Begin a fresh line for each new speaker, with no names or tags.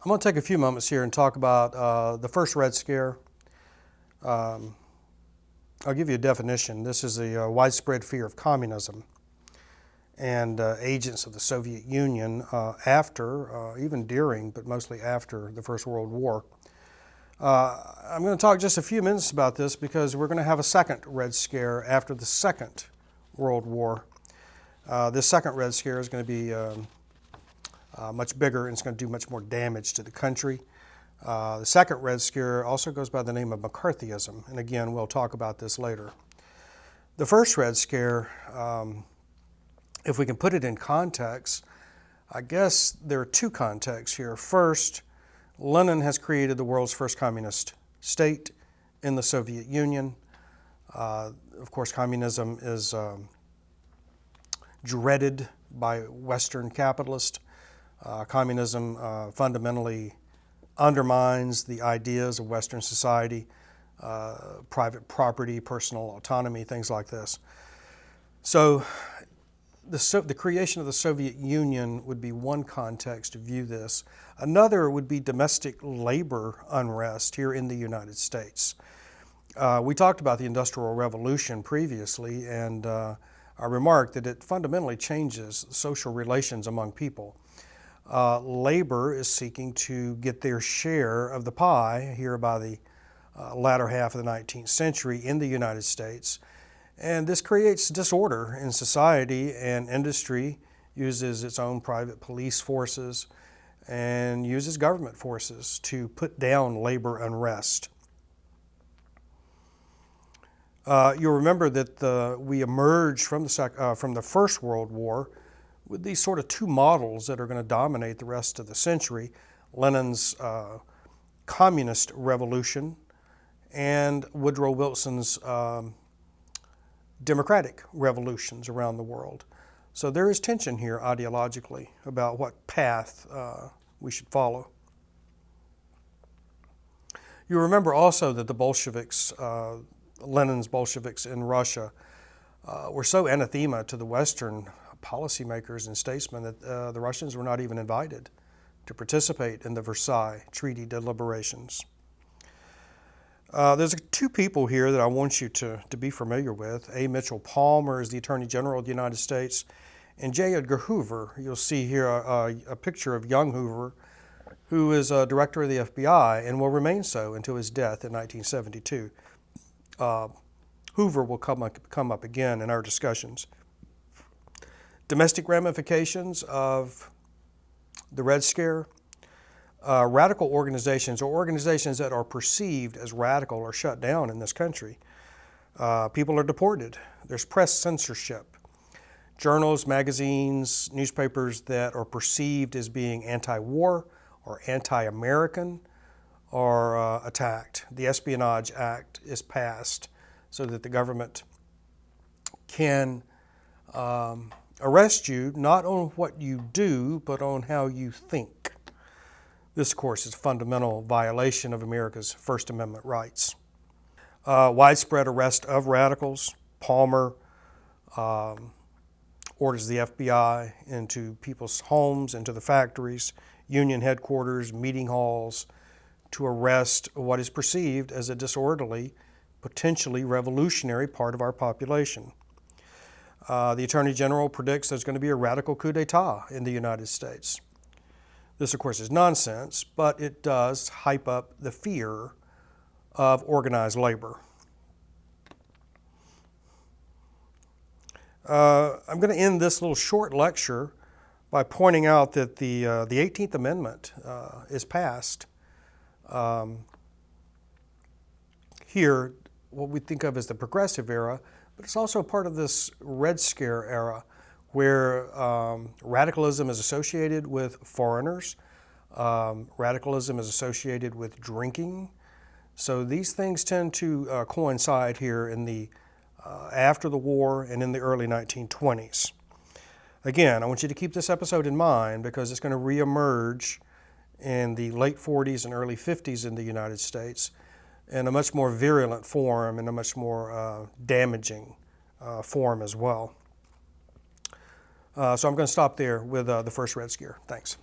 I'm going to take a few moments here and talk about the first Red Scare. I'll give you a definition. This is a widespread fear of communism and agents of the Soviet Union after, even during, but mostly after the First World War. I'm going to talk just a few minutes about this because we're going to have a second Red Scare after the Second World War. This second Red Scare is going to be much bigger and it's going to do much more damage to the country. The second Red Scare also goes by the name of McCarthyism, and again, we'll talk about this later. The first Red Scare, if we can put it in context, I guess there are two contexts here. First, Lenin has created the world's first communist state in the Soviet Union. Of course, communism is dreaded by Western capitalists. Communism fundamentally undermines the ideas of Western society, private property, personal autonomy, things like this. So the creation of the Soviet Union would be one context to view this. Another would be domestic labor unrest here in the United States. We talked about the Industrial Revolution previously, and I remarked that it fundamentally changes social relations among people. Labor is seeking to get their share of the pie here by the latter half of the 19th century in the United States. And this creates disorder in society, and industry uses its own private police forces and uses government forces to put down labor unrest. You'll remember that we emerged from the First World War with these sort of two models that are going to dominate the rest of the century: Lenin's communist revolution and Woodrow Wilson's democratic revolutions around the world. So there is tension here ideologically about what path we should follow. You remember also that the Bolsheviks, Lenin's Bolsheviks in Russia, were so anathema to the Western policymakers and statesmen that the Russians were not even invited to participate in the Versailles Treaty deliberations. There's two people here that I want you to be familiar with. A. Mitchell Palmer is the Attorney General of the United States, and J. Edgar Hoover. You'll see here a picture of young Hoover, who is a director of the FBI and will remain so until his death in 1972. Hoover will come up again in our discussions. Domestic ramifications of the Red Scare. Radical organizations, or organizations that are perceived as radical, are shut down in this country. People are deported. There's press censorship. Journals, magazines, newspapers that are perceived as being anti-war or anti-American are attacked. The Espionage Act is passed so that the government can arrest you not on what you do, but on how you think. This, of course, is a fundamental violation of America's First Amendment rights. Widespread arrest of radicals. Palmer orders the FBI into people's homes, into the factories, union headquarters, meeting halls, to arrest what is perceived as a disorderly, potentially revolutionary part of our population. The Attorney General predicts there's going to be a radical coup d'etat in the United States. This, of course, is nonsense, but it does hype up the fear of organized labor. I'm going to end this little short lecture by pointing out that the 18th Amendment is passed. Here, what we think of as the Progressive era, but it's also part of this Red Scare era, where radicalism is associated with foreigners, radicalism is associated with drinking. So these things tend to coincide here in the after the war and in the early 1920s. Again, I want you to keep this episode in mind because it's going to reemerge in the late 40s and early 50s in the United States in a much more virulent form and a much more damaging form as well. So I'm going to stop there with the first Red Scare. Thanks.